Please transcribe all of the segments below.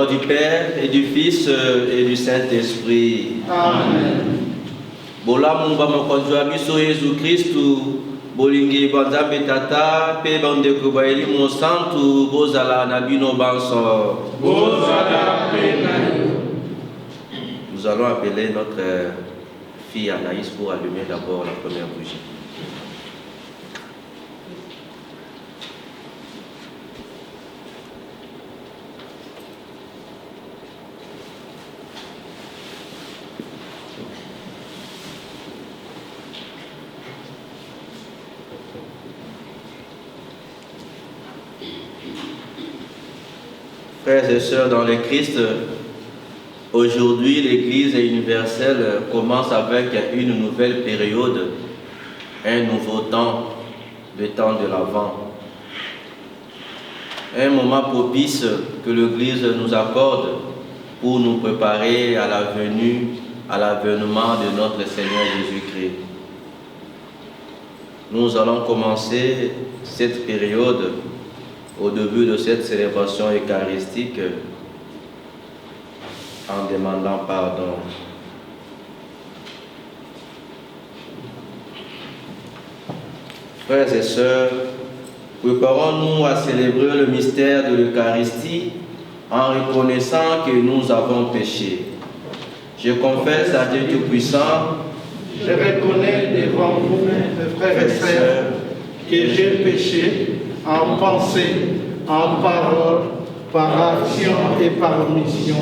du Père et du Fils et du Saint-Esprit. Amen. Bola mumba mokonjwa biso Yesu Kristu, bolingi banzambe tata, pe bandeko ba elimu santu, bozala na bino banso. Bozala pe na yo. Nous allons appeler notre fille Anaïs pour allumer d'abord la première bougie. Frères et sœurs dans le Christ, aujourd'hui l'Église universelle commence avec une nouvelle période, un nouveau temps, le temps de l'Avent. Un moment propice que l'Église nous accorde pour nous préparer à la venue, à l'avènement de notre Seigneur Jésus-Christ. Nous allons commencer cette période au début de cette célébration eucharistique en demandant pardon. Frères et sœurs, préparons-nous à célébrer le mystère de l'Eucharistie en reconnaissant que nous avons péché. Je confesse à Dieu Tout-Puissant, je reconnais devant vous, mes frères et sœurs, que j'ai péché en pensée, en parole, par action et par omission.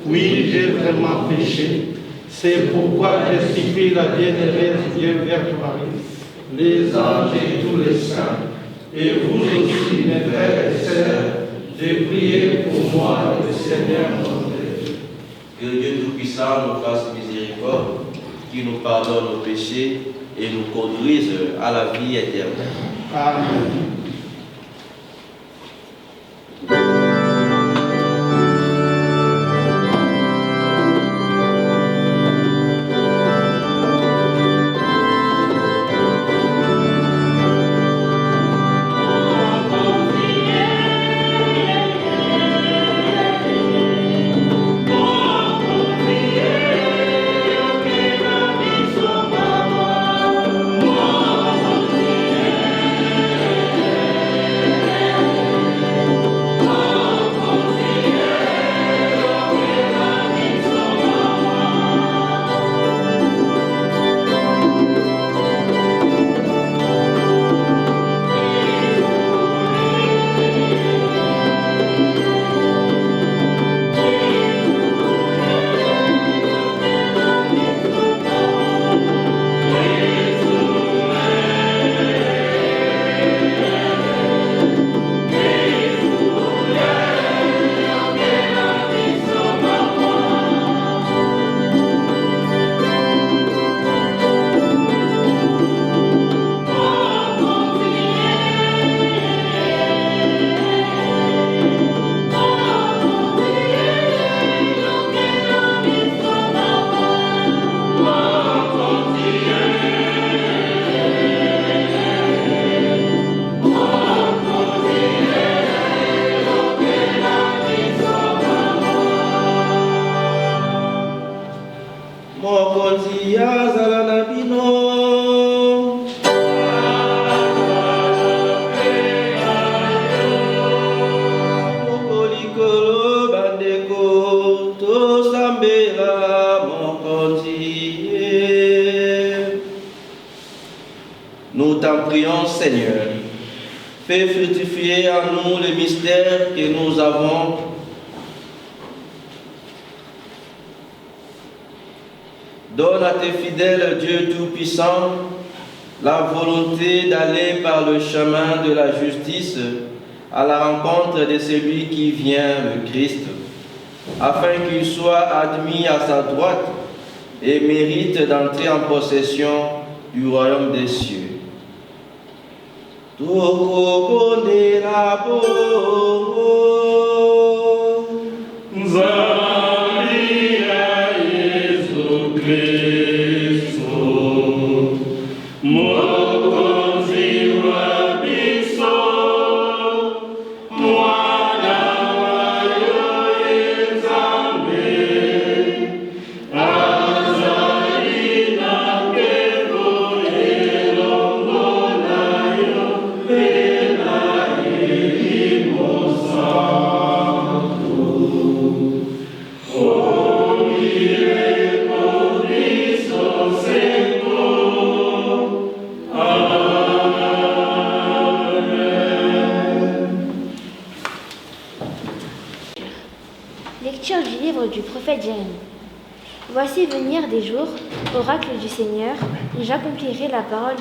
Oui, j'ai vraiment péché. C'est pourquoi je supplie la bienheureuse Vierge Marie, les anges et tous les saints, et vous aussi, mes frères et sœurs, de prier pour moi, le Seigneur mon Dieu. Que Dieu Tout-Puissant nous fasse miséricorde, qu'il nous pardonne nos péchés et nous conduise à la vie éternelle. Amen. Nous t'en prions, Seigneur, fais fructifier en nous le mystère que nous avons. Donne à tes fidèles, Dieu Tout-Puissant, la volonté d'aller par le chemin de la justice à la rencontre de celui qui vient, le Christ, afin qu'il soit admis à sa droite et mérite d'entrer en possession du royaume des cieux. Mwana wa yo prophète Jérémie. Voici venir des jours, oracle du Seigneur, où j'accomplirai la parole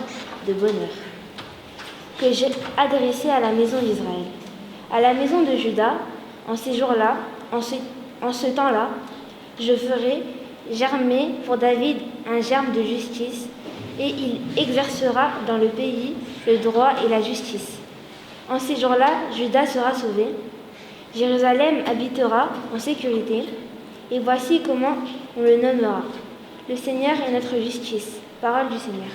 de bonheur que j'ai adressée à la maison d'Israël. À la maison de Juda, en ces jours-là, en ce temps-là, je ferai germer pour David un germe de justice, et il exercera dans le pays le droit et la justice. En ces jours-là, Juda sera sauvé, Jérusalem habitera en sécurité, et voici comment on le nommera. Le Seigneur est notre justice. Parole du Seigneur.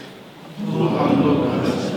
Nous rendons grâce.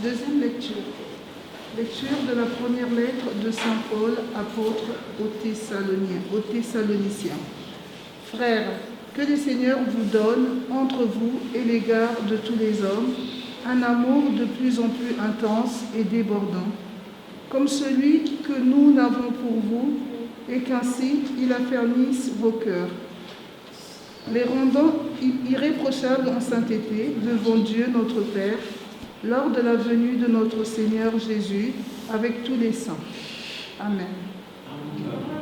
Deuxième lecture. Lecture de la première lettre de Saint Paul, apôtre aux Thessaloniciens. Frères, que le Seigneur vous donne, entre vous et l'égard de tous les hommes, un amour de plus en plus intense et débordant, comme celui que nous n'avons pour vous, et qu'ainsi il affermisse vos cœurs, les rendant irréprochables en sainteté devant Dieu notre Père, lors de la venue de notre Seigneur Jésus avec tous les saints. Amen. Amen.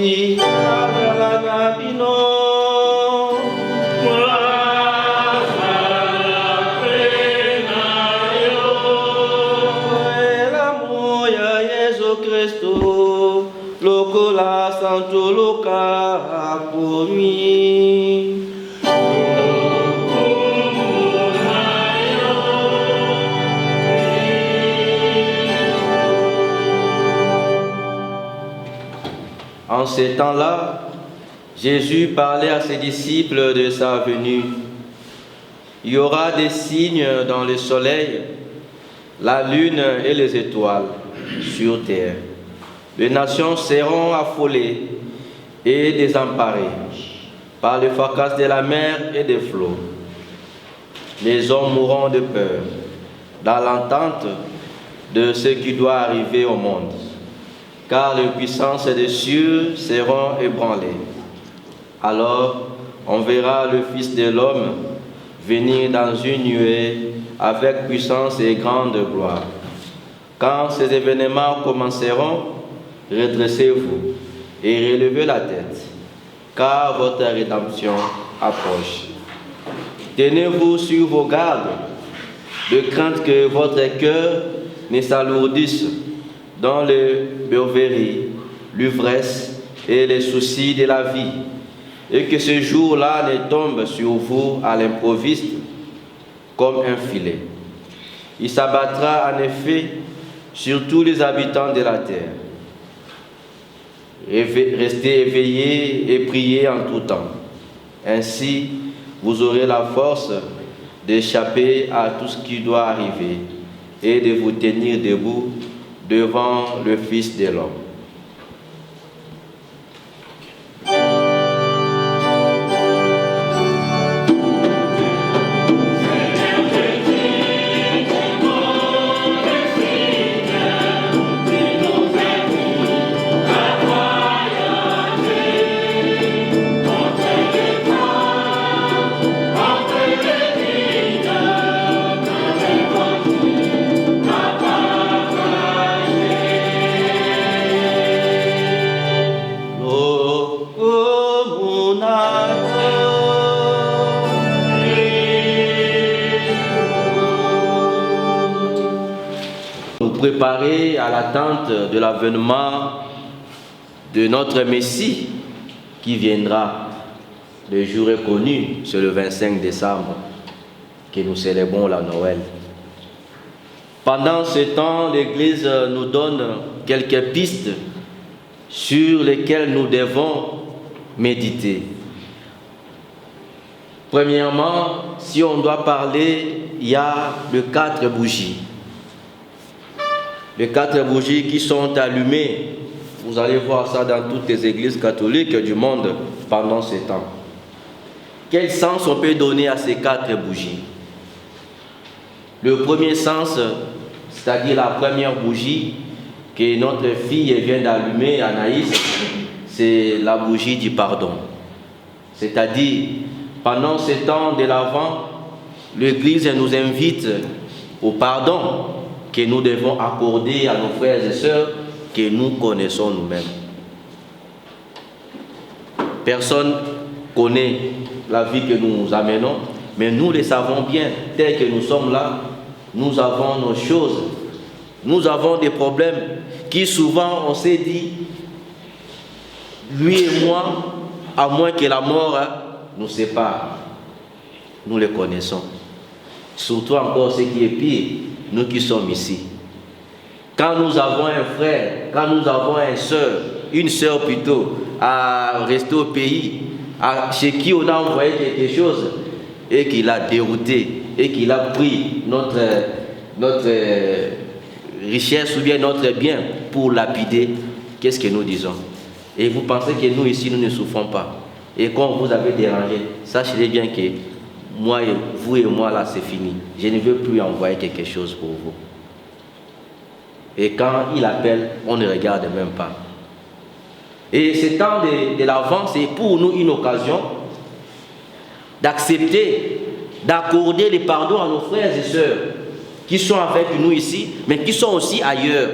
Bosi, Adalana Bino. Cristo, locola santo loca por mim. En ces temps-là, Jésus parlait à ses disciples de sa venue. Il y aura des signes dans le soleil, la lune et les étoiles sur terre. Les nations seront affolées et désemparées par le fracas de la mer et des flots. Les hommes mourront de peur dans l'entente de ce qui doit arriver au monde, car les puissances des cieux seront ébranlées. Alors on verra le Fils de l'homme venir dans une nuée avec puissance et grande gloire. Quand ces événements commenceront, redressez-vous et relevez la tête, car votre rédemption approche. Tenez-vous sur vos gardes, de crainte que votre cœur ne s'alourdisse dans les beuveries, l'ivresse et les soucis de la vie, et que ce jour-là ne tombe sur vous à l'improviste comme un filet. Il s'abattra en effet sur tous les habitants de la terre. Restez éveillés et priez en tout temps. Ainsi, vous aurez la force d'échapper à tout ce qui doit arriver et de vous tenir debout devant le Fils de l'homme. Préparer à l'attente de l'avènement de notre Messie qui viendra. Le jour est connu, c'est le 25 décembre que nous célébrons la Noël. Pendant ce temps, l'Église nous donne quelques pistes sur lesquelles nous devons méditer. Premièrement, si on doit parler, il y a les 4 bougies. Les 4 bougies qui sont allumées, vous allez voir ça dans toutes les églises catholiques du monde pendant ce temps. Quel sens on peut donner à ces 4 bougies? Le premier sens, c'est-à-dire la première bougie que notre fille vient d'allumer, Anaïs, c'est la bougie du pardon. C'est-à-dire, pendant ce temps de l'Avent, l'Église nous invite au pardon que nous devons accorder à nos frères et sœurs que nous connaissons nous-mêmes. Personne connaît la vie que nous amenons, mais nous le savons bien. Tel que nous sommes là, nous avons nos choses, nous avons des problèmes qui souvent on s'est dit, lui et moi, à moins que la mort nous sépare. Nous les connaissons. Surtout encore ce qui est pire, nous qui sommes ici. Quand nous avons un frère, quand nous avons une sœur plutôt, à rester au pays, chez qui on a envoyé quelque chose et qu'il a dérouté et qu'il a pris notre richesse ou bien notre bien pour lapider, qu'est-ce que nous disons? Et vous pensez que nous ici, nous ne souffrons pas. Et quand vous avez dérangé, sachez bien que moi, vous et moi là, c'est fini. Je ne veux plus envoyer quelque chose pour vous. Et quand il appelle, on ne regarde même pas. Et ce temps de l'Avent, c'est pour nous une occasion d'accepter, d'accorder le pardon à nos frères et sœurs qui sont avec nous ici, mais qui sont aussi ailleurs.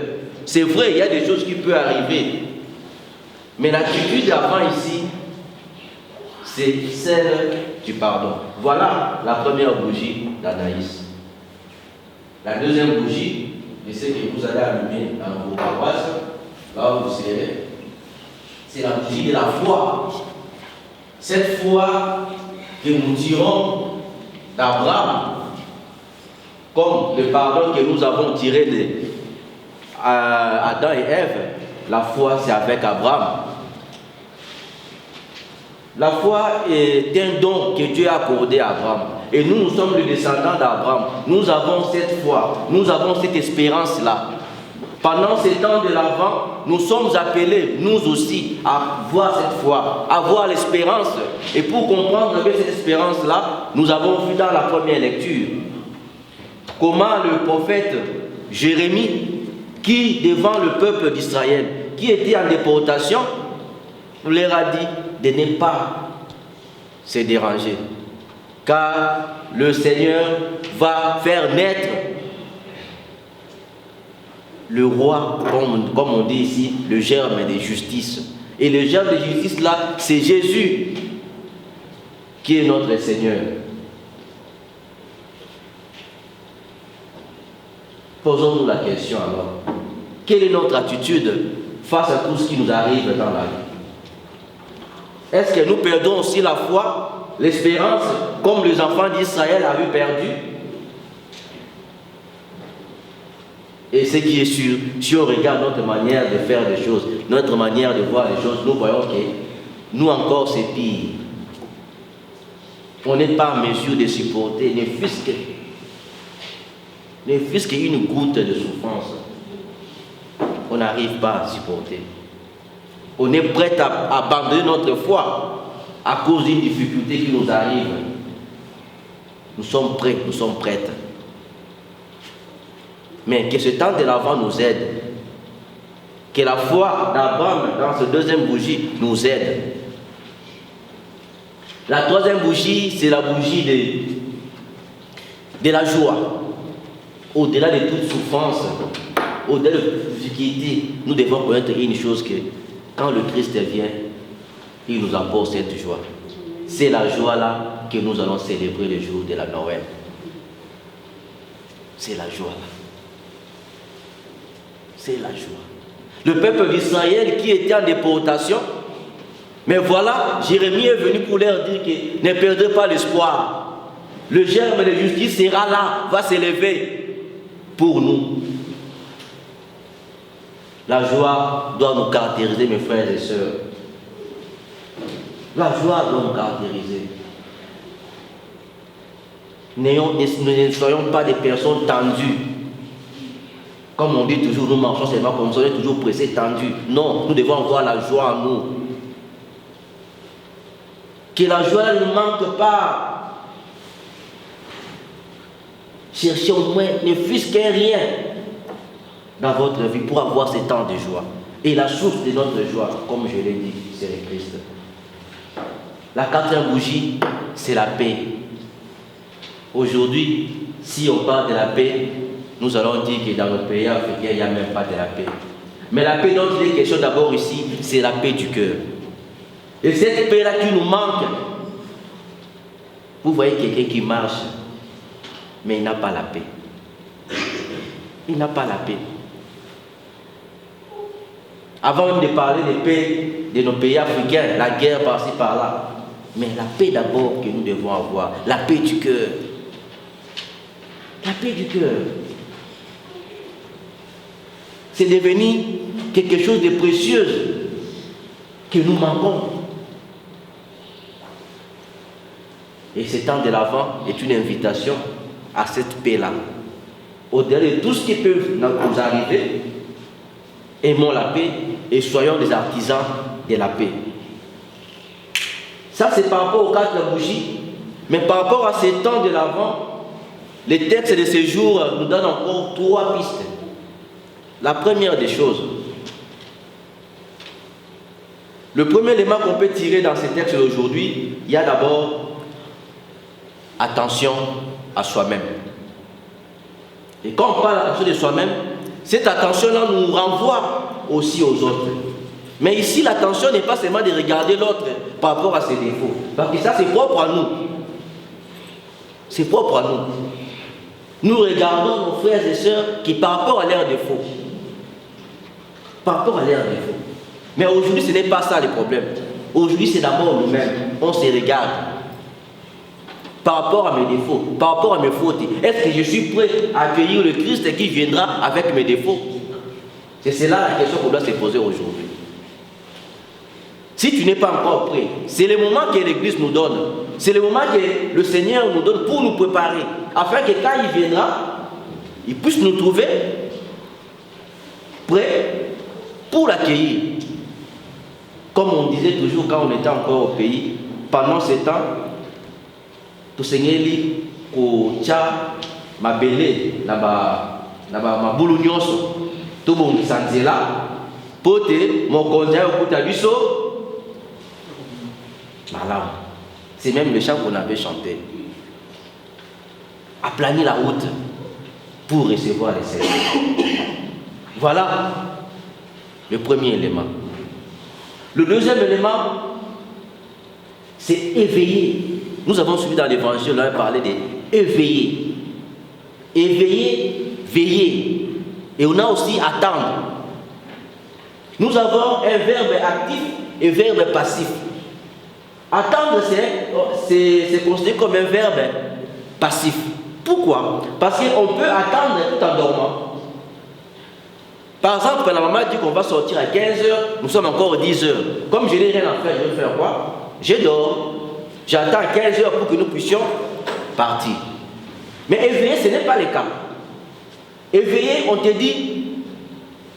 C'est vrai, il y a des choses qui peuvent arriver. Mais l'attitude d'avant ici, c'est celle du pardon. Voilà la première bougie d'Anaïs. La deuxième bougie, je sais que vous allez allumer dans vos paroisses, là où vous serez, c'est la bougie de la foi. Cette foi que nous tirons d'Abraham, comme le pardon que nous avons tiré d'Adam et Ève, la foi c'est avec Abraham. La foi est un don que Dieu a accordé à Abraham. Et nous, nous sommes les descendants d'Abraham. Nous avons cette foi, nous avons cette espérance-là. Pendant ces temps de l'Avent, nous sommes appelés, nous aussi, à voir cette foi, à voir l'espérance. Et pour comprendre avec cette espérance-là, nous avons vu dans la première lecture comment le prophète Jérémie, qui devant le peuple d'Israël, qui était en déportation, leur a dit de ne pas se déranger, car le Seigneur va faire naître le roi, comme on dit ici, le germe de justice. Et le germe de justice là, c'est Jésus qui est notre Seigneur. Posons-nous la question alors. Quelle est notre attitude face à tout ce qui nous arrive dans la vie? Est-ce que nous perdons aussi la foi, l'espérance, comme les enfants d'Israël avaient perdu? Et ce qui est sûr, si on regarde notre manière de faire des choses, notre manière de voir les choses, nous voyons que nous encore c'est pire. On n'est pas en mesure de supporter, ne fût-ce qu'une goutte de souffrance. On n'arrive pas à supporter. On est prêt à abandonner notre foi à cause d'une difficulté qui nous arrive. Nous sommes prêts, nous sommes prêtes. Mais que ce temps de l'Avent nous aide. Que la foi d'Abraham dans cette deuxième bougie nous aide. La troisième bougie, c'est la bougie de la joie. Au-delà de toute souffrance, au-delà de toute difficulté, nous devons connaître une chose que quand le Christ vient, il nous apporte cette joie. C'est la joie là que nous allons célébrer le jour de la Noël. C'est la joie là. C'est la joie. Le peuple d'Israël qui était en déportation, mais voilà, Jérémie est venu pour leur dire que ne perdez pas l'espoir. Le germe de justice sera là, va s'élever pour nous. La joie doit nous caractériser, mes frères et sœurs. La joie doit nous caractériser. Ne soyons pas des personnes tendues. Comme on dit toujours, nous marchons seulement comme ça, on est toujours pressés, tendus. Non, nous devons avoir la joie en nous. Que la joie ne manque pas. Cherchez au moins, ne fût-ce qu'un rien dans votre vie pour avoir ce temps de joie. Et la source de notre joie, comme je l'ai dit, c'est le Christ. La quatrième bougie, c'est la paix. Aujourd'hui, si on parle de la paix, nous allons dire que dans notre pays africain, il n'y a même pas de la paix. Mais la paix dont il est question d'abord ici, c'est la paix du cœur. Et cette paix-là qui nous manque, vous voyez quelqu'un qui marche, mais il n'a pas la paix. Il n'a pas la paix. Avant même de parler de paix de nos pays africains, la guerre par-ci par-là, mais la paix d'abord que nous devons avoir, la paix du cœur. La paix du cœur. C'est devenu quelque chose de précieux que nous manquons. Et ce temps de l'Avent est une invitation à cette paix-là. Au-delà de tout ce qui peut nous arriver, aimons la paix et soyons des artisans de la paix. Ça, c'est par rapport aux 4 bougies. Mais par rapport à ces temps de l'Avent, les textes de ce jour nous donnent encore 3 pistes. La première des choses, le premier élément qu'on peut tirer dans ces textes d'aujourd'hui, il y a d'abord attention à soi-même. Et quand on parle d'attention de soi-même, cette attention-là nous renvoie aussi aux autres. Mais ici, l'attention n'est pas seulement de regarder l'autre par rapport à ses défauts. Parce que ça, c'est propre à nous. C'est propre à nous. Nous regardons nos frères et sœurs qui par rapport à leurs défauts. Par rapport à leurs défauts. Mais aujourd'hui, ce n'est pas ça le problème. Aujourd'hui, c'est d'abord nous-mêmes. On se regarde. Par rapport à mes défauts, par rapport à mes fautes. Est-ce que je suis prêt à accueillir le Christ qui viendra avec mes défauts? C'est cela la question qu'on doit se poser aujourd'hui. Si tu n'es pas encore prêt, c'est le moment que l'Église nous donne. C'est le moment que le Seigneur nous donne pour nous préparer. Afin que quand il viendra, il puisse nous trouver prêts pour l'accueillir. Comme on disait toujours quand on était encore au pays, pendant ce temps, tout Seigneur ko tia mabele na ba mabulu nyonso to bongisa nzela pote mokonzi okuta biso malamu. C'est même le chant qu'on avait chanté. Aplanir la route pour recevoir les Seigneurs. Voilà le premier élément. Le deuxième élément, c'est éveiller. Nous avons suivi dans l'évangile, on a parlé d'éveiller. Éveiller, veiller. Et on a aussi attendre. Nous avons un verbe actif et un verbe passif. Attendre, c'est considéré comme un verbe passif. Pourquoi? Parce qu'on peut attendre tout en dormant. Par exemple, la maman dit qu'on va sortir à 15h, nous sommes encore 10h. Comme je n'ai rien à faire, je vais faire quoi? Je dors. J'attends 15h pour que nous puissions partir. Mais éveiller, ce n'est pas le cas. Éveiller, on te dit,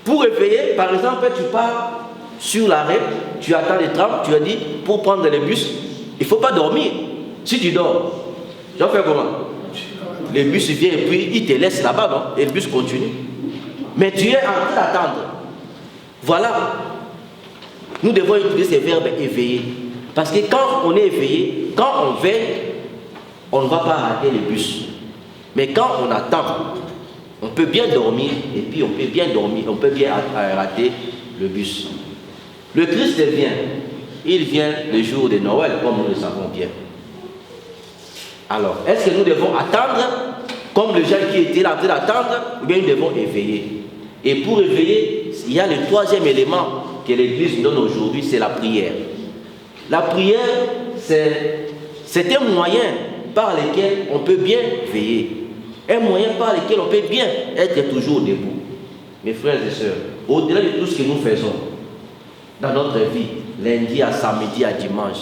pour éveiller, par exemple, tu pars sur l'arrêt, tu attends les trams, tu as dit, pour prendre le bus, il ne faut pas dormir. Si tu dors, tu vas faire comment? Le bus vient et puis il te laisse là-bas, non? Et le bus continue. Mais tu es en train d'attendre. Voilà. Nous devons utiliser ce verbe éveiller. Parce que quand on est éveillé, quand on veille, on ne va pas rater le bus. Mais quand on attend, on peut bien dormir et puis on peut bien dormir, on peut bien rater le bus. Le Christ vient. Il vient le jour de Noël, comme nous le savons bien. Alors, est-ce que nous devons attendre, comme les gens qui étaient là en train d'attendre, ou bien nous devons éveiller? Et pour éveiller, il y a le troisième élément que l'Église nous donne aujourd'hui, c'est la prière. La prière, c'est un moyen par lequel on peut bien veiller. Un moyen par lequel on peut bien être toujours debout. Mes frères et sœurs, au-delà de tout ce que nous faisons dans notre vie, lundi à samedi à dimanche,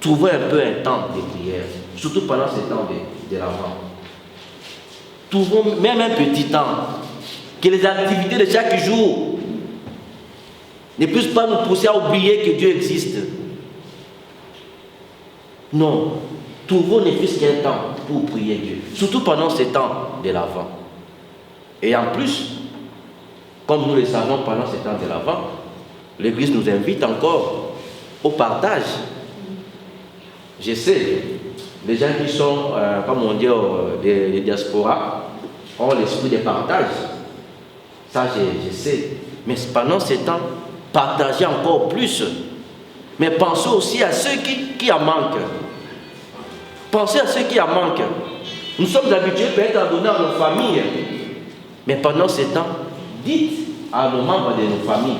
trouvons un peu un temps de prière, surtout pendant ce temps de l'Avent. Trouvons même un petit temps, que les activités de chaque jour ne puissent pas nous pousser à oublier que Dieu existe. Non, trouvons ne fût-ce qu'un temps pour prier Dieu, surtout pendant ce temps de l'Avent. Et en plus, comme nous le savons pendant ce temps de l'Avent, l'Église nous invite encore au partage. Je sais, les gens qui sont, comme on dit, des diasporas, ont l'esprit de partage. Ça, je sais. Mais pendant ce temps, partagez encore plus. Mais pensez aussi à ceux qui en manquent. Pensez à ceux qui en manquent. Nous sommes habitués peut-être à donner à nos familles. Mais pendant ce temps, dites à nos membres de nos familles.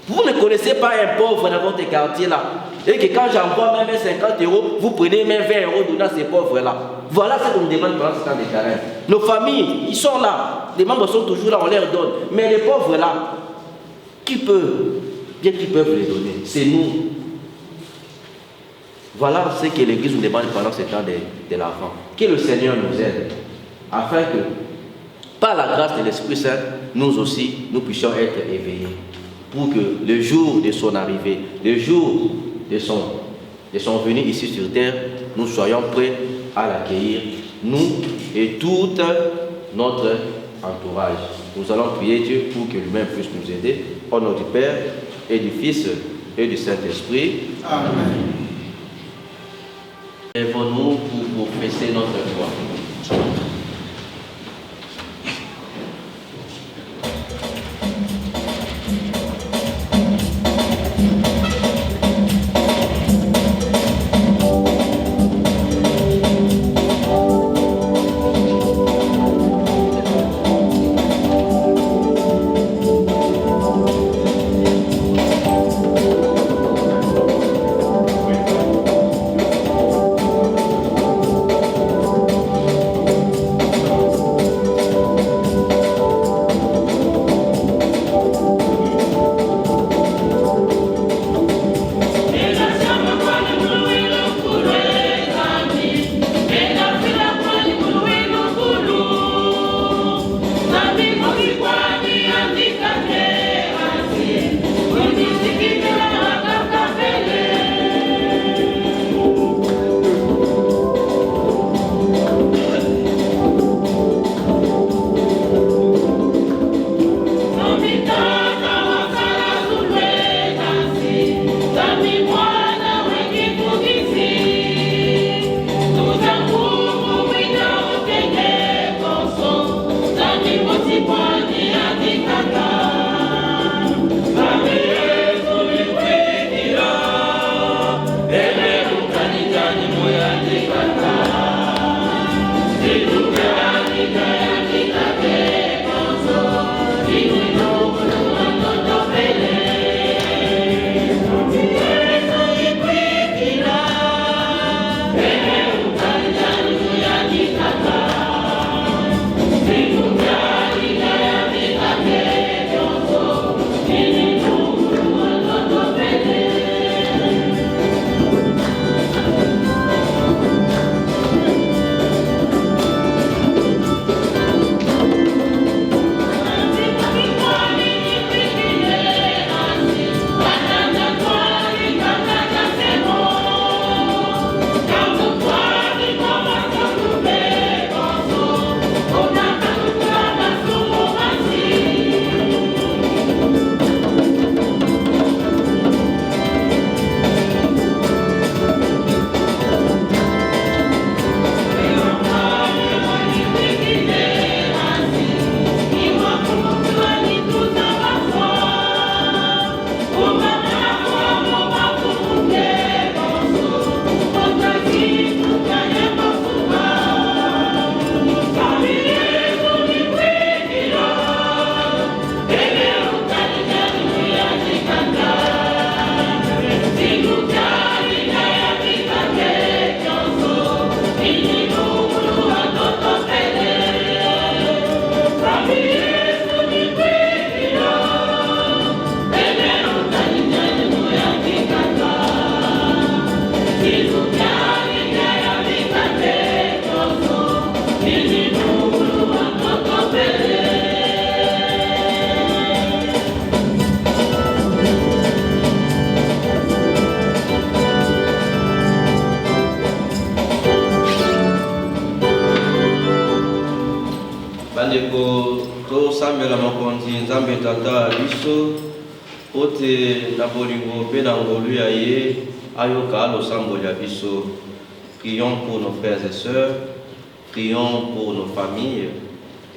Vous ne connaissez pas un pauvre dans votre quartier là. Et que quand j'envoie même 50 €, vous prenez même 20 € donnant à ces pauvres là. Voilà ce qu'on nous demande pendant ce temps de carême. Nos familles, ils sont là. Les membres sont toujours là, on leur donne. Mais les pauvres là, qui peut, bien qu'ils peuvent les donner, c'est nous. Voilà ce que l'Église nous demande pendant ce temps de l'Avent. Que le Seigneur nous aide, afin que, par la grâce de l'Esprit Saint, nous aussi, nous puissions être éveillés. Pour que le jour de son arrivée, le jour de son venue ici sur terre, nous soyons prêts à l'accueillir, nous et tout notre entourage. Nous allons prier Dieu pour que lui-même puisse nous aider, au nom du Père et du Fils et du Saint-Esprit. Amen. Lèvons-nous pour professer notre foi. Samuel Amakondi Nzambe Tata Biso Ote Nabolingo Benangolu Yaye Ayoka Losambo Biso. Prions pour nos frères et sœurs, prions pour nos familles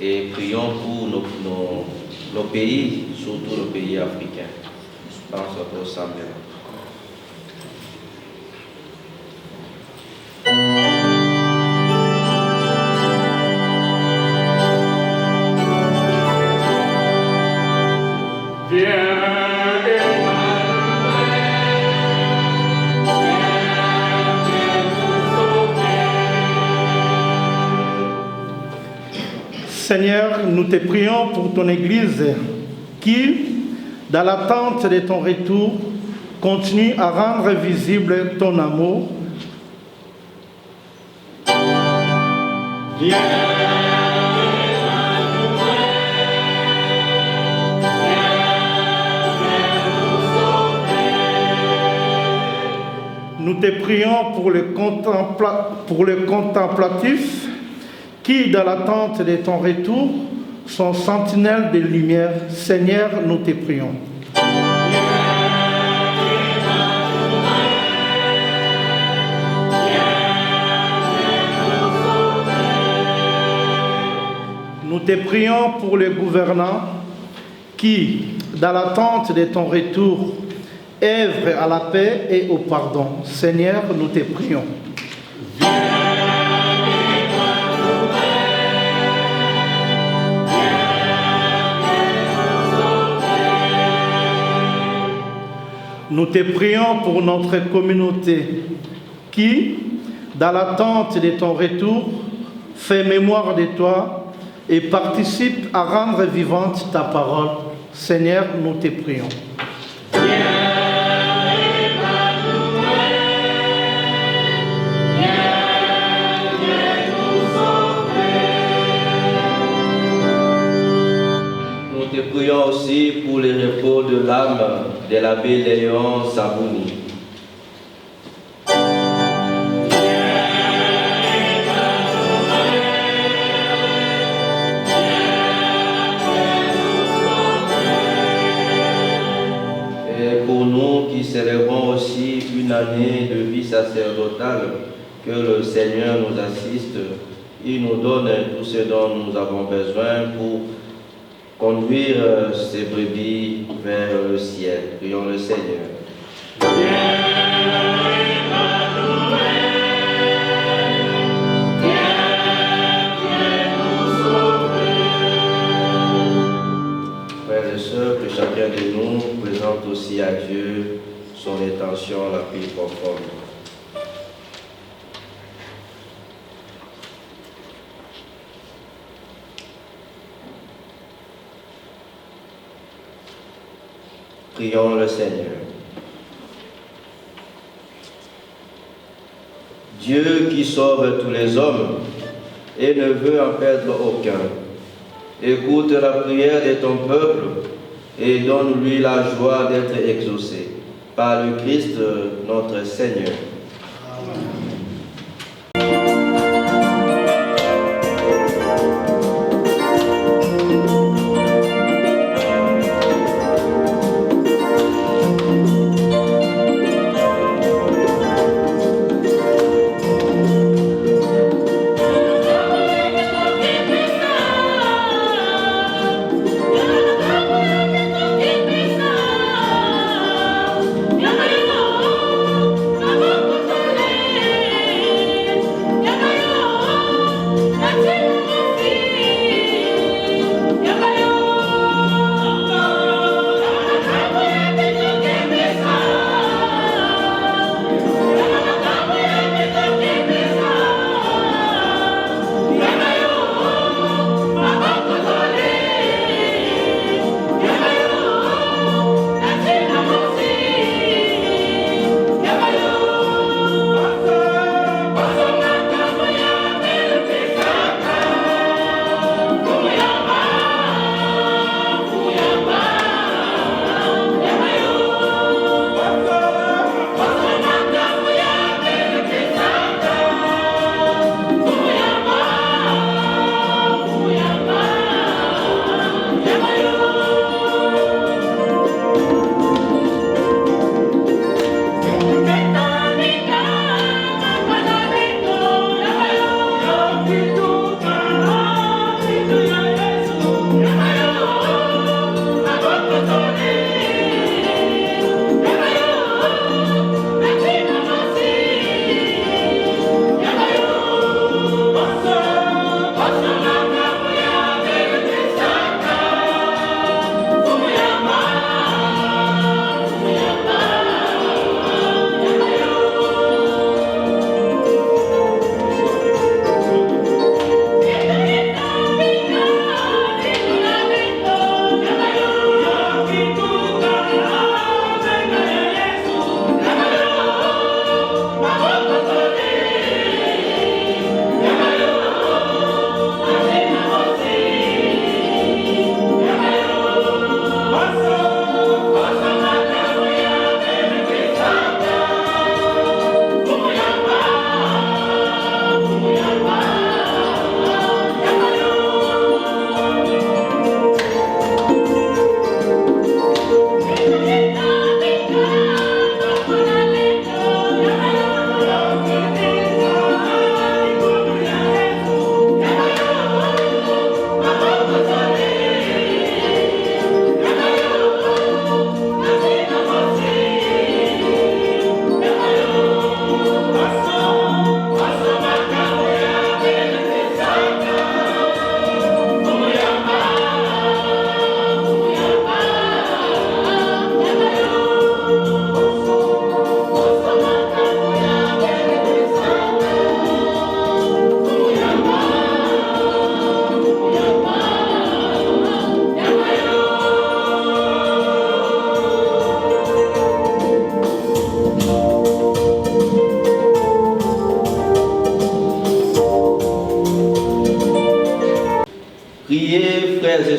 et prions pour nos pays, surtout nos pays africains. Pense au Samuel. Seigneur, nous te prions pour ton Église qui, dans l'attente de ton retour, continue à rendre visible ton amour. Nous te prions pour le contemplatif qui, dans l'attente de ton retour, sont sentinelles de lumière. Seigneur, nous te prions. Nous te prions pour les gouvernants qui, dans l'attente de ton retour, œuvrent à la paix et au pardon. Seigneur, nous te prions. Nous te prions pour notre communauté qui, dans l'attente de ton retour, fait mémoire de toi et participe à rendre vivante ta parole. Seigneur, nous te prions. Nous te prions aussi pour le repos de l'âme de l'abbé Léon Sabouni. Et pour nous qui célébrons aussi une année de vie sacerdotale, que le Seigneur nous assiste, il nous donne tout ce dont nous avons besoin pour conduire ces brebis vers le ciel. Prions le Seigneur. Frères et sœurs, que chacun de nous présente aussi à Dieu son intention la plus profonde. Prions le Seigneur. Dieu qui sauve tous les hommes et ne veut en perdre aucun, écoute la prière de ton peuple et donne-lui la joie d'être exaucé par le Christ notre Seigneur. Vamos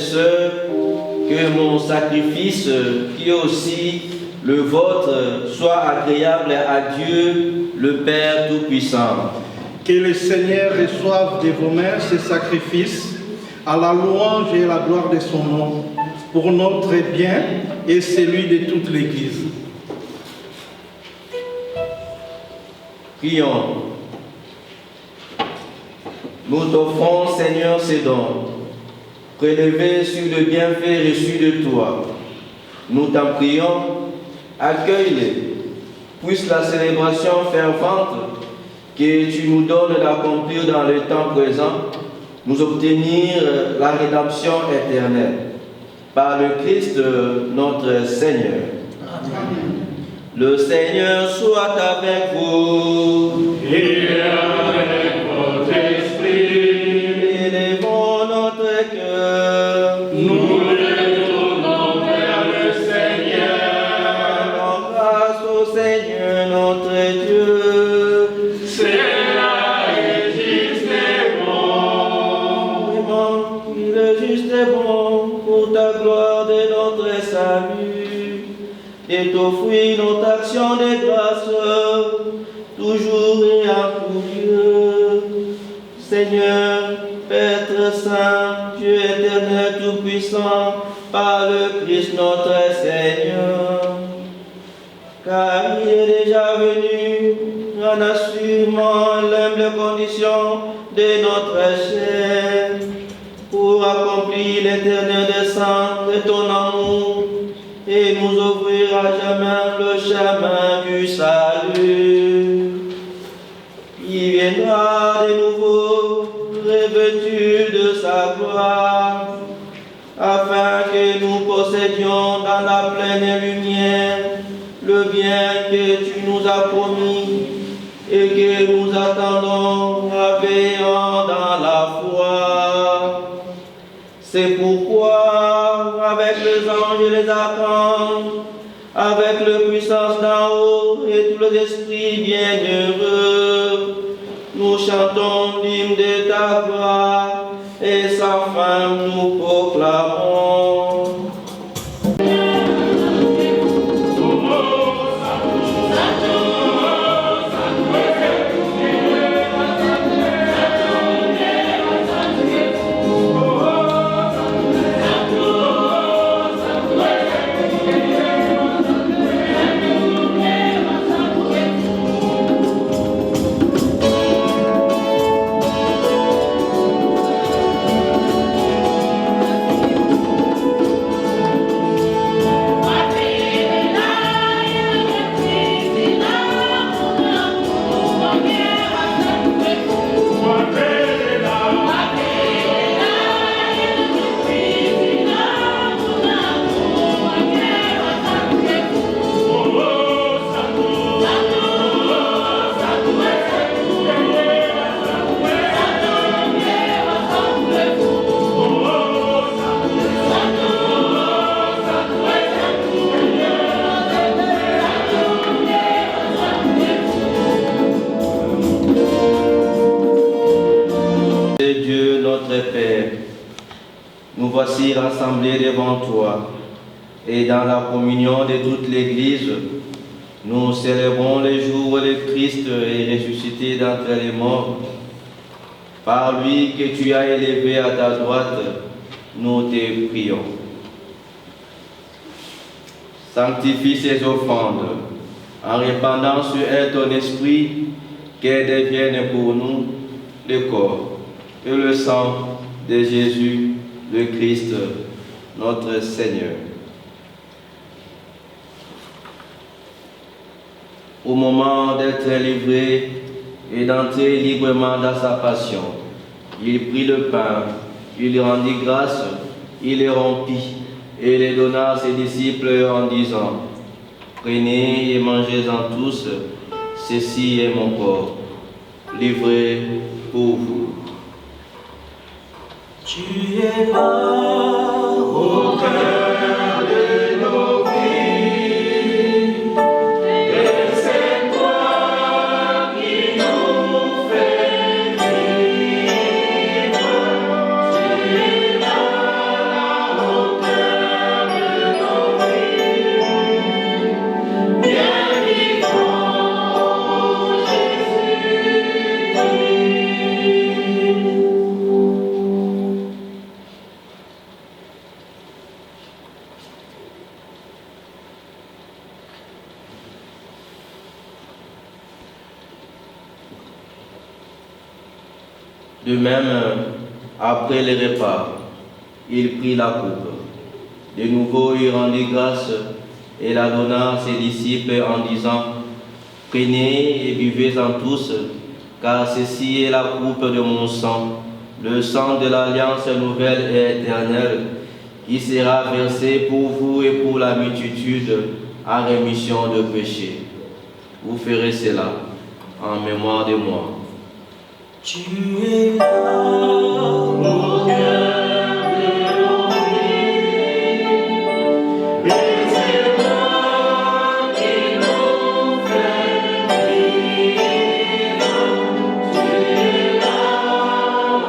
sœurs, que mon sacrifice, qui est aussi le vôtre, soit agréable à Dieu, le Père Tout-Puissant. Que le Seigneur reçoive de vos mains ce sacrifice à la louange et à la gloire de son nom, pour notre bien et celui de toute l'Église. Prions. Nous t'offrons, Seigneur, ces dons, prélevés sur le bienfait reçu de toi. Nous t'en prions, accueille-les. Puisse la célébration fervente que tu nous donnes d'accomplir dans le temps présent, nous obtenir la rédemption éternelle. Par le Christ, notre Seigneur. Amen. Le Seigneur soit avec vous. Et avec votre esprit. Élevons notre cœur. Nous le tournons vers le Seigneur. Rendons grâce au Seigneur notre Dieu. C'est là et juste et bon. Vraiment, il est juste et bon pour ta gloire de notre salut. Et t'offrir notre action de grâce, toujours et en tout lieu. Seigneur, Père Saint, Dieu éternel tout-puissant, par le Christ notre Seigneur. Car il est déjà venu en assumant l'humble condition de notre chair, pour accomplir l'éternel dessein de ton amour, et nous ouvrir à jamais le chemin du salut. Il viendra de nouveau revêtu de sa gloire, afin que nous possédions dans la pleine lumière le bien que tu nous as promis et que nous attendons veillant dans la foi. C'est pourquoi, avec les anges et les archanges, avec la puissance d'en haut et tous les esprits bienheureux, nous chantons l'hymne de ta gloire et sans fin nous proclamons. Dieu notre Père, nous voici rassemblés devant toi et dans la communion de toute l'Église, nous célébrons le jour où le Christ est ressuscité d'entre les morts. Par lui que tu as élevé à ta droite, nous te prions. Sanctifie ces offrandes en répandant sur elles ton esprit, qu'elles deviennent pour nous le corps et le sang de Jésus, le Christ, notre Seigneur. Au moment d'être livré et d'entrer librement dans sa passion, il prit le pain, il rendit grâce, il le rompit et le donna à ses disciples en disant: prenez et mangez-en tous, ceci est mon corps, livré pour vous. Tu es là au cœur de nos vies, et c'est toi qui nous fais vivre. Tu es là De même, après le repas, il prit la coupe. De nouveau, il rendit grâce et la donna à ses disciples en disant, « Prenez et buvez-en tous, car ceci est la coupe de mon sang, le sang de l'alliance nouvelle et éternelle, qui sera versé pour vous et pour la multitude en rémission de péchés. Vous ferez cela en mémoire de moi. » Tu es là, mon cœur de l'envie, et c'est toi qui nous fais vivre. Tu es là,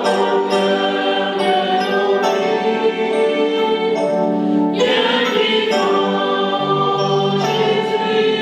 mon cœur de l'envie, bien vivant Jésus-Christ.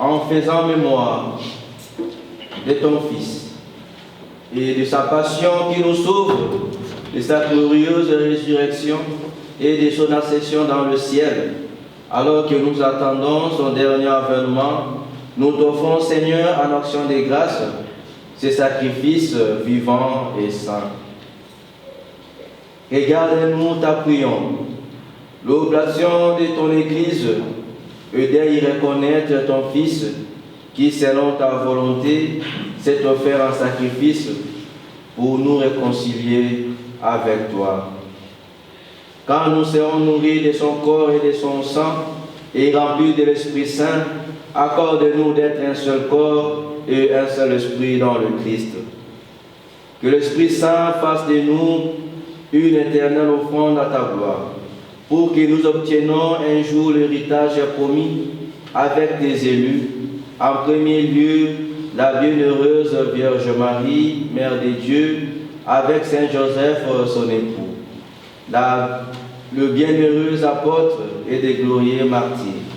En faisant mémoire de ton Fils et de sa passion qui nous sauve, de sa glorieuse résurrection et de son ascension dans le ciel, alors que nous attendons son dernier avènement, nous t'offrons, Seigneur, en action de grâce, ce sacrifice vivant et saint. Regarde-nous, t'apprions, l'oblation de ton Église, et d'y reconnaître ton Fils, qui, selon ta volonté, s'est offert en sacrifice pour nous réconcilier avec toi. Quand nous serons nourris de son corps et de son sang, et remplis de l'Esprit Saint, accorde-nous d'être un seul corps et un seul esprit dans le Christ. Que l'Esprit Saint fasse de nous une éternelle offrande à ta gloire, pour que nous obtenions un jour l'héritage promis avec tes élus, en premier lieu la bienheureuse Vierge Marie, Mère de Dieu, avec Saint Joseph, son époux, le bienheureux apôtre et des glorieux martyrs,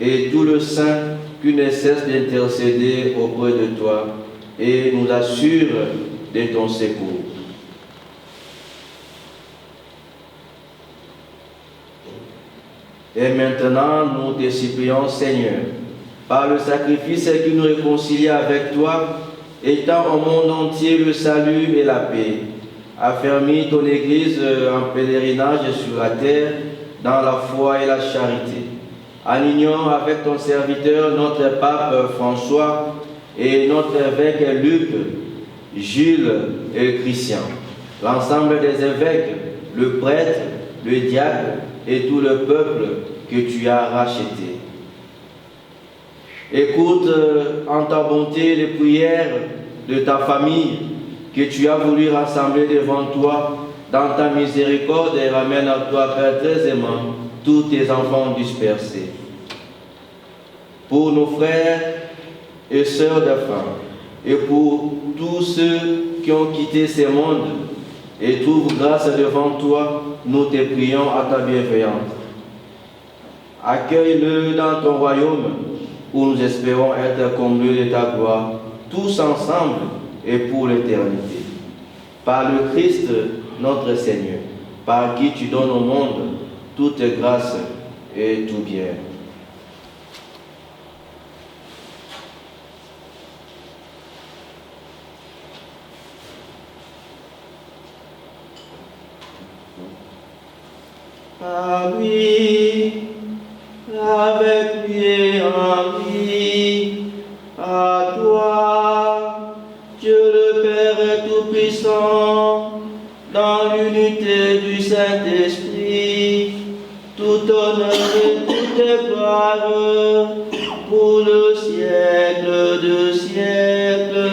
et tout le saint qui ne cesse d'intercéder auprès de toi et nous assure de ton secours. Et maintenant, nous te supplions, Seigneur, par le sacrifice qui nous réconcilie avec toi, étends au monde entier le salut et la paix. Affermis ton Église en pèlerinage sur la terre, dans la foi et la charité. En union avec ton serviteur, notre pape François, et notre évêque Luc, Jules et Christian, l'ensemble des évêques, le prêtre, le diacre, et tout le peuple que tu as racheté. Écoute en ta bonté les prières de ta famille que tu as voulu rassembler devant toi dans ta miséricorde et ramène à toi, Père très aimant, tous tes enfants dispersés. Pour nos frères et sœurs de femme, et pour tous ceux qui ont quitté ce monde et trouvent grâce devant toi, nous te prions à ta bienveillance. Accueille-le dans ton royaume où nous espérons être comblés de ta gloire, tous ensemble et pour l'éternité. Par le Christ, notre Seigneur, par qui tu donnes au monde toute grâce et tout bien. À lui, avec lui et en lui, à toi, Dieu le Père Tout-Puissant, dans l'unité du Saint-Esprit, tout honneur et toute gloire pour le siècle de siècles.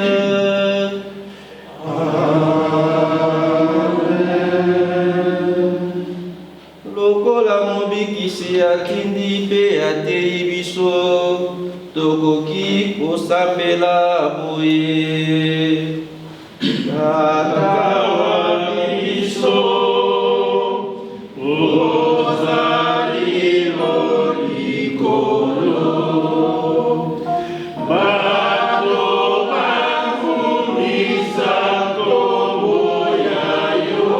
Lokola mobikisi atindi pe atei biso tokoki kosambela boye. Tata wa biso ozali likolo bato bakumisa kombo ya yo.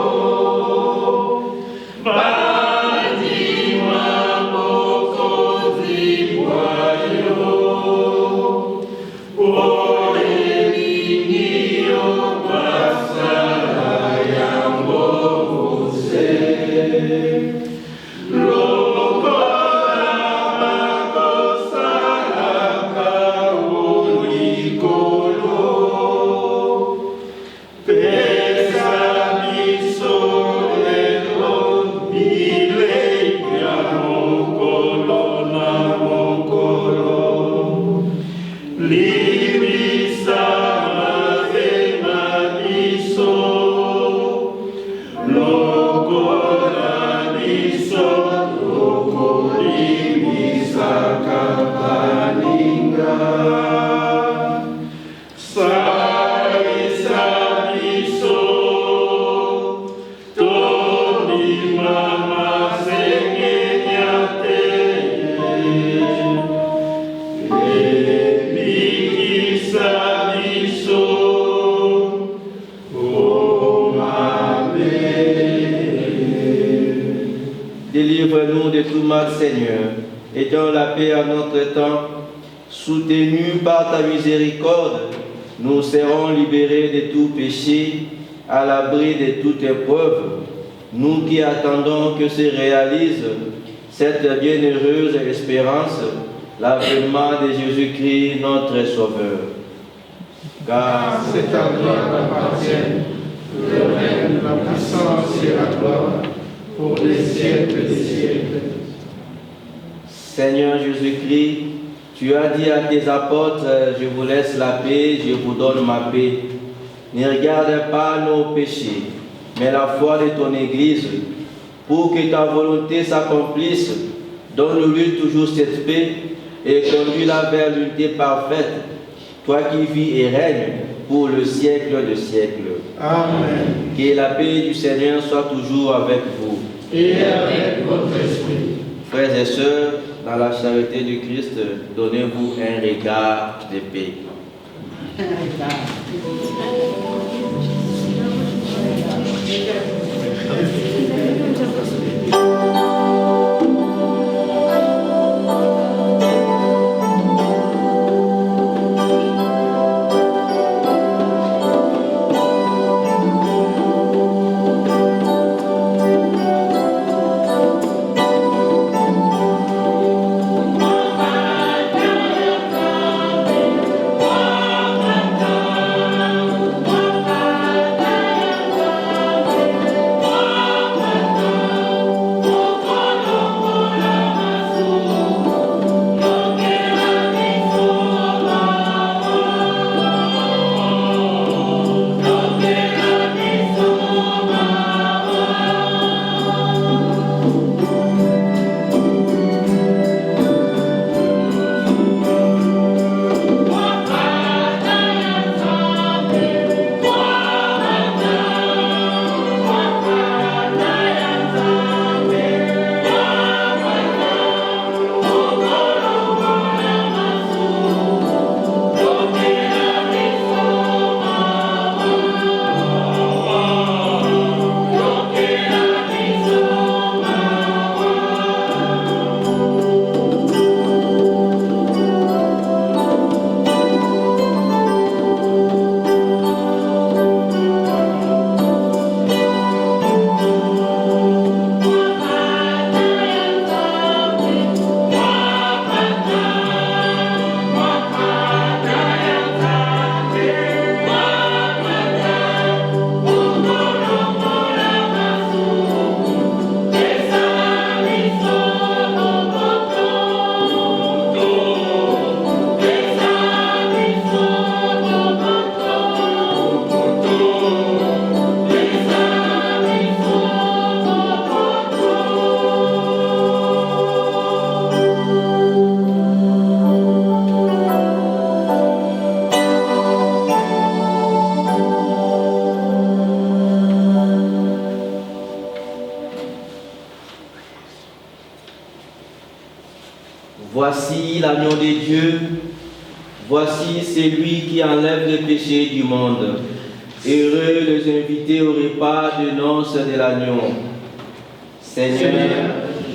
Délivre-nous de tout mal, Seigneur, et donne la paix à notre temps. Soutenus par ta miséricorde, nous serons libérés de tout péché, à l'abri de toute épreuve. Nous qui attendons que se réalise cette bienheureuse espérance, l'avènement de Jésus-Christ, notre Sauveur. Car C'est à toi qu'appartiennent le règne, la puissance et la gloire pour les siècles des siècles. Seigneur Jésus-Christ, tu as dit à tes apôtres, je vous laisse la paix, je vous donne ma paix. Ne regarde pas nos péchés, mais la foi de ton Église. Pour que ta volonté s'accomplisse, donne-lui toujours cette paix et conduis-la vers l'unité parfaite, toi qui vis et règnes pour le siècle de siècles. Amen. Que la paix du Seigneur soit toujours avec vous. Et avec votre esprit. Frères et sœurs, dans la charité du Christ, donnez-vous un regard de paix. Thank you. Voici l'agneau de Dieu, voici celui qui enlève le péché du monde. Heureux les invités au repas de noces de l'agneau. Seigneur,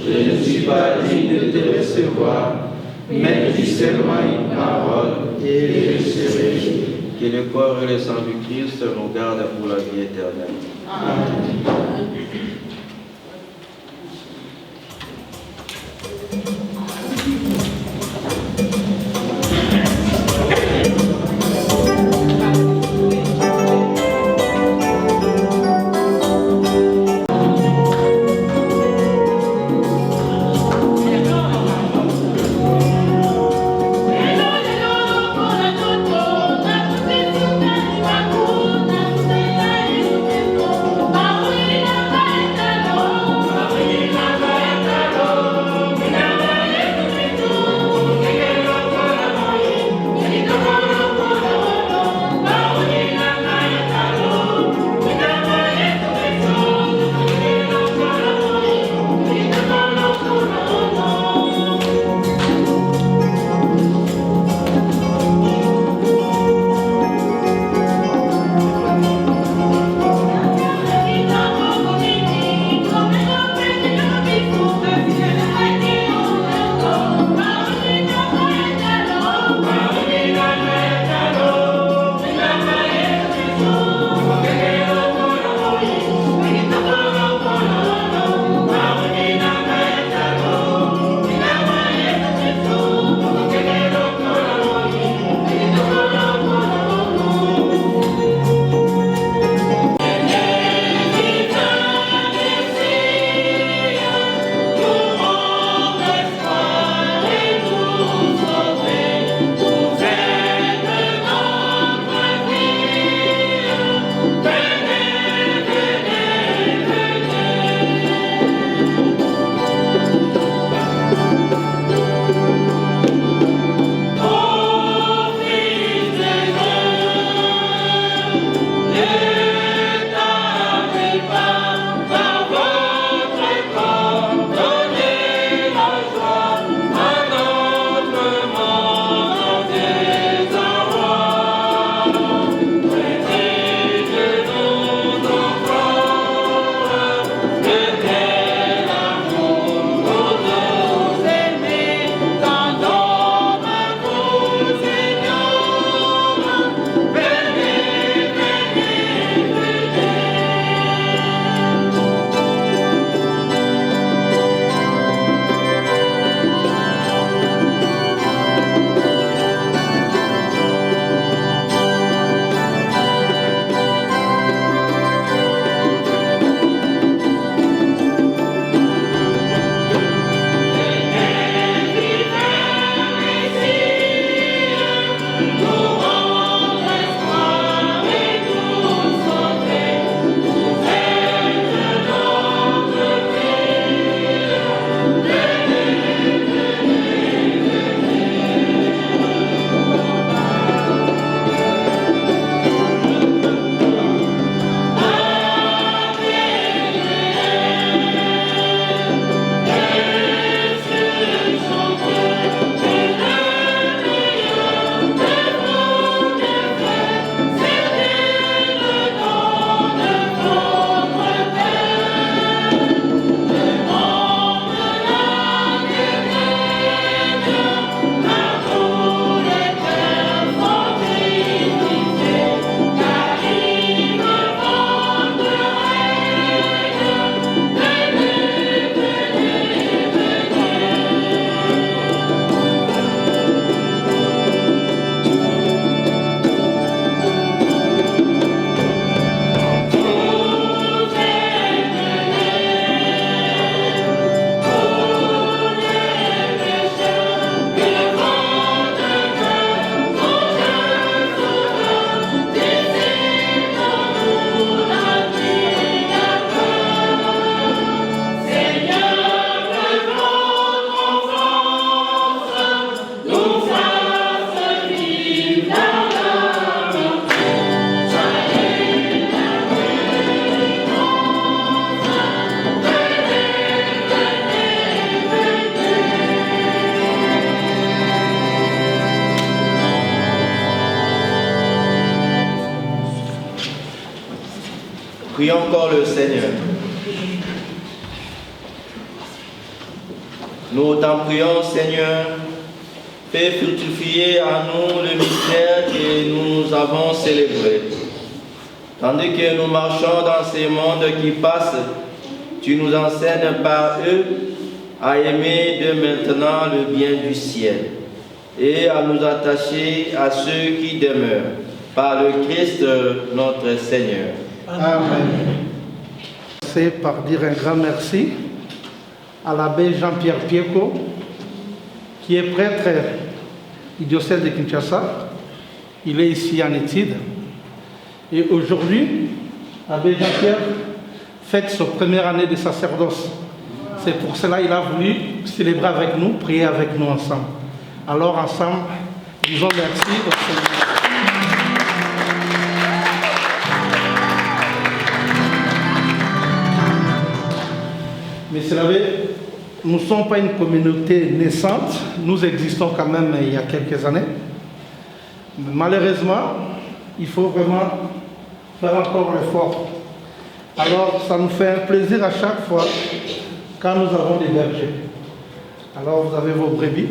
je ne suis pas digne de te recevoir, mais dis seulement une parole et je serai guéri. que le corps et le sang du Christ nous gardent pour la vie éternelle. Amen. Thank you. Prions encore le Seigneur. Nous t'en prions, Seigneur, fais fructifier à nous le mystère que nous avons célébré. Tandis que nous marchons dans ces mondes qui passent, tu nous enseignes par eux à aimer de maintenant le bien du ciel et à nous attacher à ceux qui demeurent, par le Christ notre Seigneur. Amen. C'est par dire un grand merci à l'abbé Jean-Pierre Pieko, qui est prêtre du diocèse de Kinshasa. Il est ici en études. Et aujourd'hui, l'abbé Jean-Pierre fête sa première année de sacerdoce. C'est pour cela qu'il a voulu célébrer avec nous, prier avec nous ensemble. Alors ensemble, disons merci au Seigneur. Mais c'est vrai, nous ne sommes pas une communauté naissante, nous existons quand même il y a quelques années. Mais malheureusement, il faut vraiment faire encore l'effort. Alors ça nous fait un plaisir à chaque fois quand nous avons des bergers. Alors vous avez vos brebis,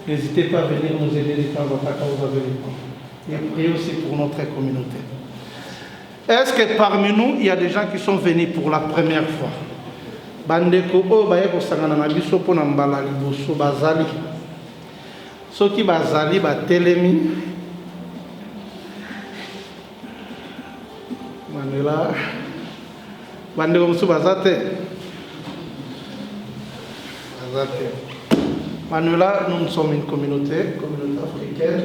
n'hésitez pas à venir nous aider de temps en temps quand vous avez le temps. Et priez aussi pour notre communauté. Est-ce que parmi nous, il y a des gens qui sont venus pour la première fois? Bandeko o baye kosangana na biso pona mbala liboso bazali soki bazali batelemi Manuela bandeko mosusu baza te Manuela, nous sommes une communauté africaine.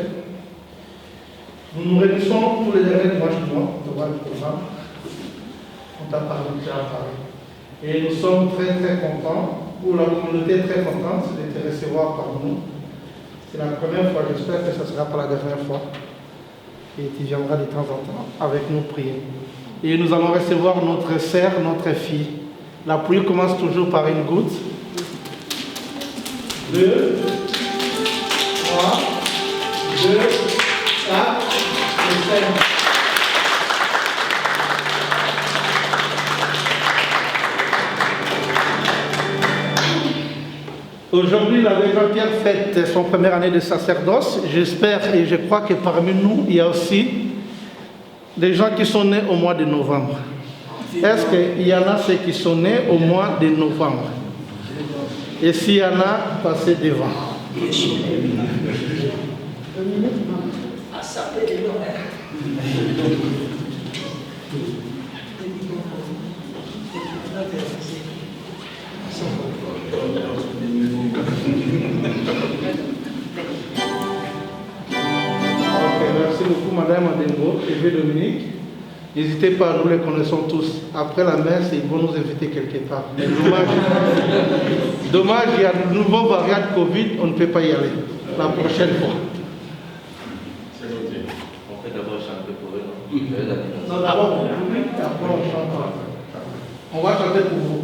Nous nous réunissons tous les derniers dimanches du mois devant le programme. On t'a parlé déjà à Paris. Et nous sommes très très contents, ou la communauté est très contente de te recevoir parmi nous. C'est la première fois, j'espère que ce ne sera pas la dernière fois. Et tu viendras de temps en temps avec nous prier. Et nous allons recevoir notre sœur, notre fille. La pluie commence toujours par une goutte. 2, 3, 2, 4 et 5. Aujourd'hui, l'abbé Jean-Pierre fête son première année de sacerdoce. J'espère et je crois que parmi nous, il y a aussi des gens qui sont nés au mois de novembre. Est-ce qu'il y en a ceux qui sont nés au mois de novembre? Et s'il y en a, passez devant. Merci beaucoup, Madame Adengo et Dominique. N'hésitez pas, nous les connaissons tous. Après la messe, ils vont nous inviter quelque part. Mais dommage, il y a de nouveaux variants de Covid, on ne peut pas y aller. La prochaine fois. C'est noté. On fait d'abord chanter pour eux. Non, d'abord pour vous, et après on chante. On va chanter pour vous.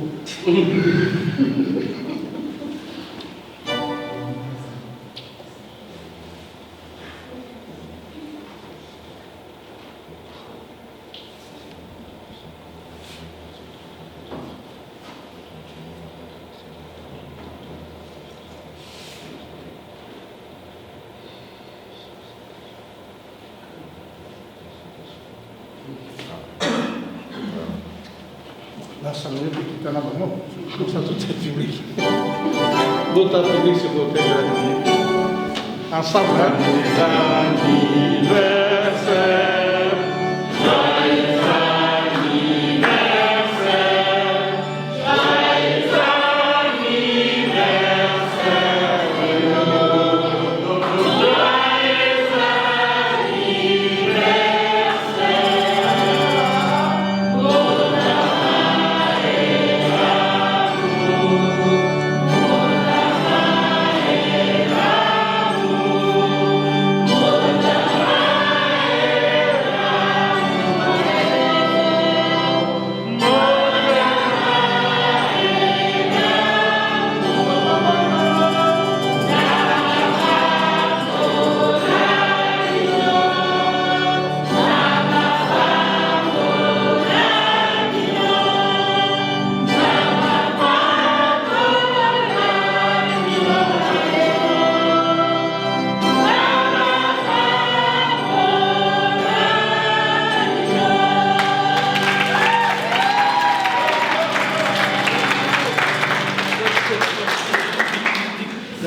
Là, ça nous est petit en avant. Comme ça, tout est public. D'autres public sur votre de la journée. Ensemble,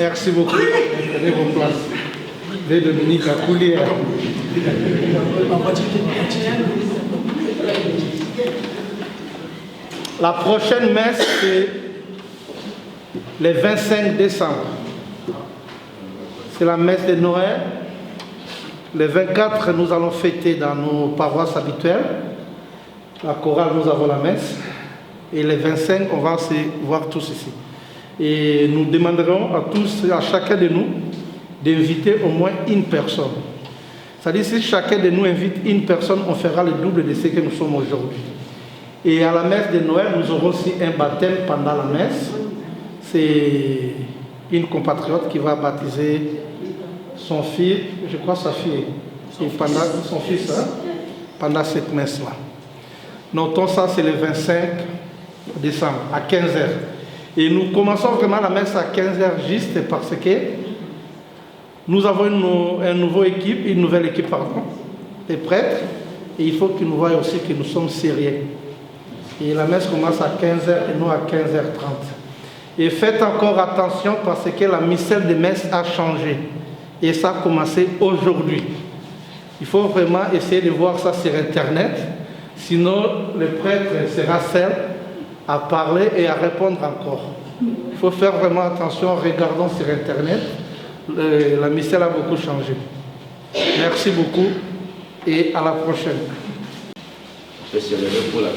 Merci beaucoup. Prenez vos places. Dès Dominique à couler. La prochaine messe, c'est le 25 décembre. C'est la messe de Noël. Le 24, nous allons fêter dans nos paroisses habituelles. La chorale, nous avons la messe. Et le 25, on va se voir tous ici. Et nous demanderons à tous, à chacun de nous, d'inviter au moins une personne. C'est-à-dire, si chacun de nous invite une personne, on fera le double de ce que nous sommes aujourd'hui. Et à la messe de Noël, nous aurons aussi un baptême pendant la messe. C'est une compatriote qui va baptiser son fils, je crois sa fille, et pendant son fils, hein, pendant cette messe-là. Notons ça, c'est le 25 décembre, à 15h. Et nous commençons vraiment la messe à 15h juste parce que nous avons une nouvelle équipe de prêtres, et il faut qu'ils nous voient aussi que nous sommes sérieux. Et la messe commence à 15h et non à 15h30. Et faites encore attention parce que la misselle de messe a changé. Et ça a commencé aujourd'hui. Il faut vraiment essayer de voir ça sur Internet. Sinon, le prêtre sera seul à parler et à répondre encore. Il faut faire vraiment attention en regardant sur Internet. La misselle a beaucoup changé. Merci beaucoup et à la prochaine. Je vais se lever pour la fin.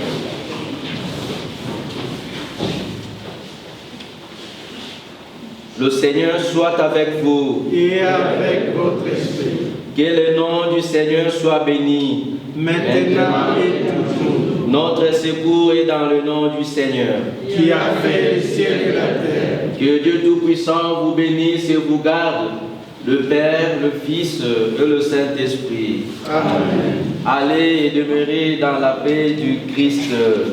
Le Seigneur soit avec vous. Et avec votre esprit. Que le nom du Seigneur soit béni. Maintenant et toujours. Notre secours est dans le nom du Seigneur. Qui a fait le ciel et la terre. Que Dieu Tout-Puissant vous bénisse et vous garde, le Père, le Fils et le Saint-Esprit. Amen. Allez et demeurez dans la paix du Christ.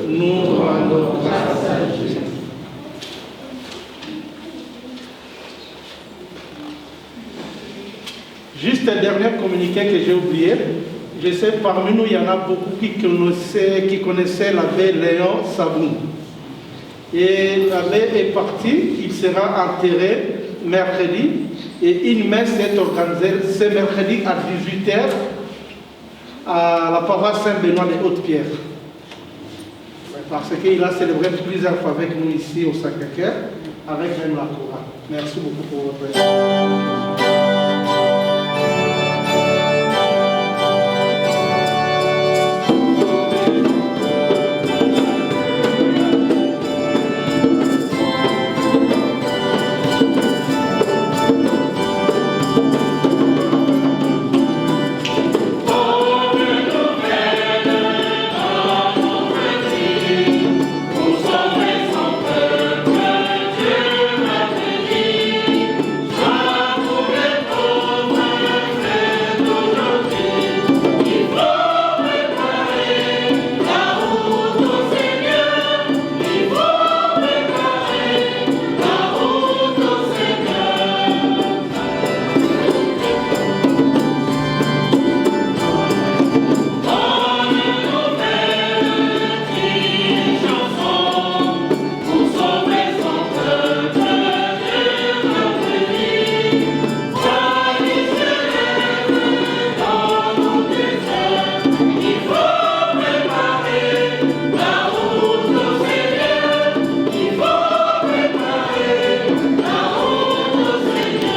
Nous rendons grâce à Dieu. Juste un dernier communiqué que j'ai oublié. Je sais parmi nous, il y en a beaucoup qui connaissaient l'abbé Léon Saboun. Et l'abbé est parti, il sera enterré mercredi et une messe est organisée ce mercredi à 18h à la paroisse Saint-Benoît de Haute-Pierre. Parce qu'il a célébré plusieurs fois avec nous ici au Sacré-Cœur, avec même la chorale. Merci beaucoup pour votre attention.